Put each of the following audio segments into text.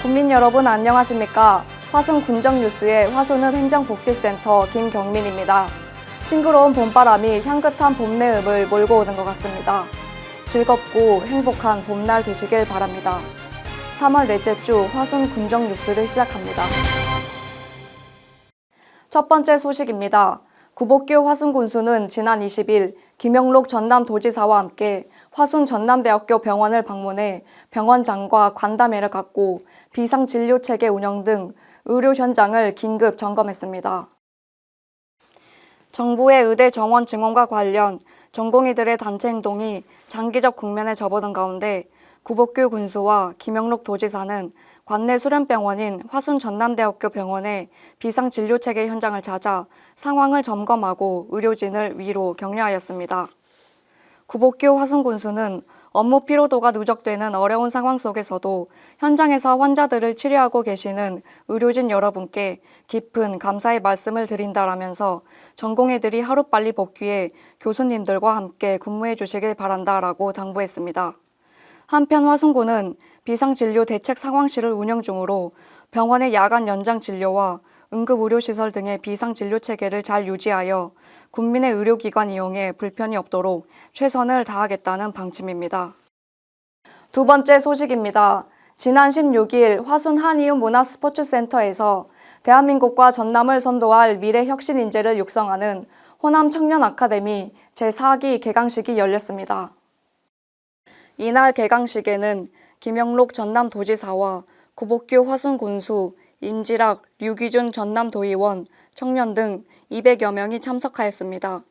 국민 여러분 안녕하십니까? 화순 군정뉴스의 화순읍 행정복지센터 김경민입니다. 싱그러운 봄바람이 향긋한 봄 내음을 몰고 오는 것 같습니다. 즐겁고 행복한 봄날 되시길 바랍니다. 3월 넷째 주 화순 군정뉴스를 시작합니다. 첫 번째 소식입니다. 구복규 화순군수는 지난 20일 김영록 전남도지사와 함께 화순 전남대학교 병원을 방문해 병원장과 간담회를 갖고 비상진료체계 운영 등 의료 현장을 긴급 점검했습니다. 정부의 의대 정원 증원과 관련 전공의들의 단체 행동이 장기적 국면에 접어든 가운데 구복규 군수와 김영록 도지사는 관내 수련병원인 화순 전남대학교 병원의 비상진료체계 현장을 찾아 상황을 점검하고 의료진을 위로 격려하였습니다. 구복규 화순 군수는 업무 피로도가 누적되는 어려운 상황 속에서도 현장에서 환자들을 치료하고 계시는 의료진 여러분께 깊은 감사의 말씀을 드린다라면서 전공의들이 하루빨리 복귀해 교수님들과 함께 근무해 주시길 바란다라고 당부했습니다. 한편 화순군은 비상진료 대책 상황실을 운영 중으로 병원의 야간 연장 진료와 응급의료시설 등의 비상진료체계를 잘 유지하여 국민의 의료기관 이용에 불편이 없도록 최선을 다하겠다는 방침입니다. 두 번째 소식입니다. 지난 16일 화순 한이윤 문화스포츠센터에서 대한민국과 전남을 선도할 미래 혁신 인재를 육성하는 호남 청년 아카데미 제4기 개강식이 열렸습니다. 이날 개강식에는 김영록 전남도지사와 구복규 화순군수, 임지락, 류기준 전남도의원, 청년 등 200여 명이 참석하였습니다.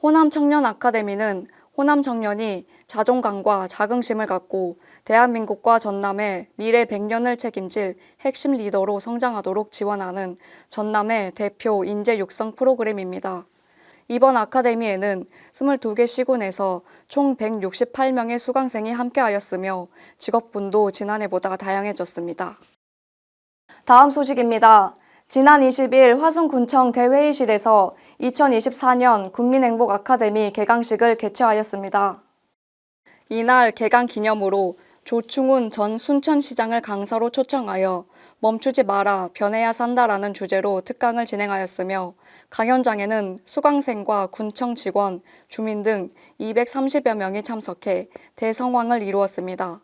호남 청년 아카데미는 호남 청년이 자존감과 자긍심을 갖고 대한민국과 전남의 미래 100년을 책임질 핵심 리더로 성장하도록 지원하는 전남의 대표 인재 육성 프로그램입니다. 이번 아카데미에는 22개 시군에서 총 168명의 수강생이 함께하였으며 직업군도 지난해보다 다양해졌습니다. 다음 소식입니다. 지난 20일 화순군청 대회의실에서 2024년 국민행복 아카데미 개강식을 개최하였습니다. 이날 개강 기념으로 조충훈 전 순천시장을 강사로 초청하여 멈추지 마라, 변해야 산다라는 주제로 특강을 진행하였으며 강연장에는 수강생과 군청 직원, 주민 등 230여 명이 참석해 대성황을 이루었습니다.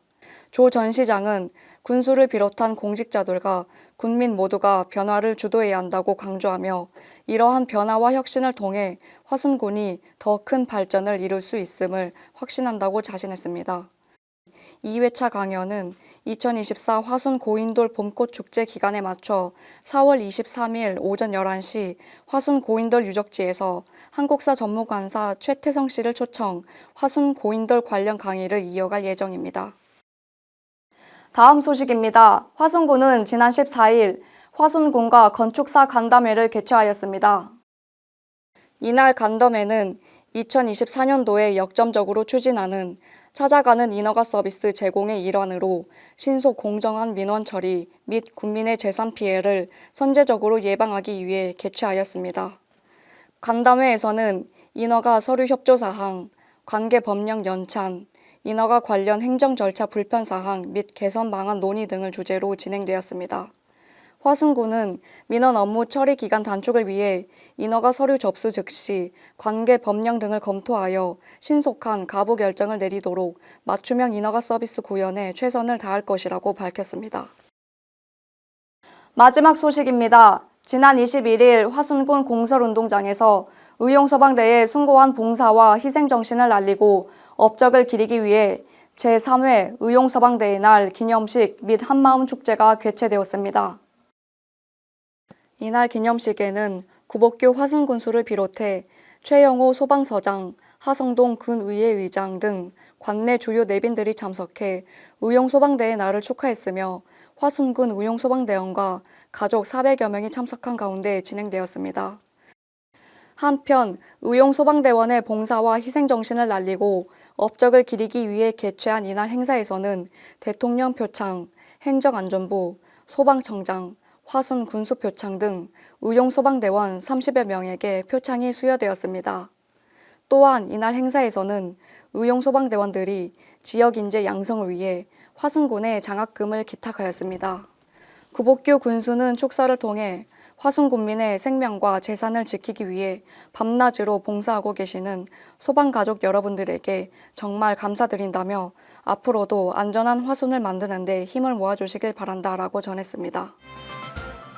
조 전 시장은 군수를 비롯한 공직자들과 국민 모두가 변화를 주도해야 한다고 강조하며 이러한 변화와 혁신을 통해 화순군이 더 큰 발전을 이룰 수 있음을 확신한다고 자신했습니다. 2회차 강연은 2024 화순 고인돌 봄꽃 축제 기간에 맞춰 4월 23일 오전 11시 화순 고인돌 유적지에서 한국사 전무관사 최태성 씨를 초청 화순 고인돌 관련 강의를 이어갈 예정입니다. 다음 소식입니다. 화순군은 지난 14일 화순군과 건축사 간담회를 개최하였습니다. 이날 간담회는 2024년도에 역점적으로 추진하는 찾아가는 인허가 서비스 제공의 일환으로 신속 공정한 민원 처리 및 국민의 재산 피해를 선제적으로 예방하기 위해 개최하였습니다. 간담회에서는 인허가 서류 협조 사항, 관계 법령 연찬, 인허가 관련 행정 절차 불편 사항 및 개선 방안 논의 등을 주제로 진행되었습니다. 화순군은 민원 업무 처리 기간 단축을 위해 인허가 서류 접수 즉시 관계 법령 등을 검토하여 신속한 가부 결정을 내리도록 맞춤형 인허가 서비스 구현에 최선을 다할 것이라고 밝혔습니다. 마지막 소식입니다. 지난 21일 화순군 공설운동장에서 의용소방대의 숭고한 봉사와 희생정신을 알리고 업적을 기리기 위해 제3회 의용소방대의 날 기념식 및 한마음 축제가 개최되었습니다. 이날 기념식에는 구복규 화순군수를 비롯해 최영호 소방서장, 하성동 군의회 의장 등 관내 주요 내빈들이 참석해 의용소방대의 날을 축하했으며 화순군 의용소방대원과 가족 400여 명이 참석한 가운데 진행되었습니다. 한편 의용소방대원의 봉사와 희생정신을 알리고 업적을 기리기 위해 개최한 이날 행사에서는 대통령 표창, 행정안전부, 소방청장, 화순 군수표창 등 의용소방대원 30여 명에게 표창이 수여되었습니다. 또한 이날 행사에서는 의용소방대원들이 지역인재 양성을 위해 화순군에 장학금을 기탁하였습니다. 구복규 군수는 축사를 통해 화순 군민의 생명과 재산을 지키기 위해 밤낮으로 봉사하고 계시는 소방가족 여러분들에게 정말 감사드린다며 앞으로도 안전한 화순을 만드는 데 힘을 모아주시길 바란다라고 전했습니다.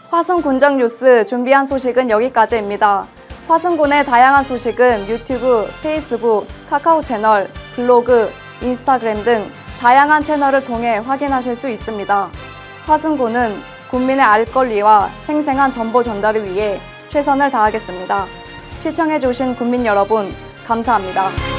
화순 군정 뉴스 준비한 소식은 여기까지입니다. 화순군의 다양한 소식은 유튜브, 페이스북, 카카오 채널, 블로그, 인스타그램 등 다양한 채널을 통해 확인하실 수 있습니다. 화순군은 국민의 알 권리와 생생한 정보 전달을 위해 최선을 다하겠습니다. 시청해주신 국민 여러분, 감사합니다.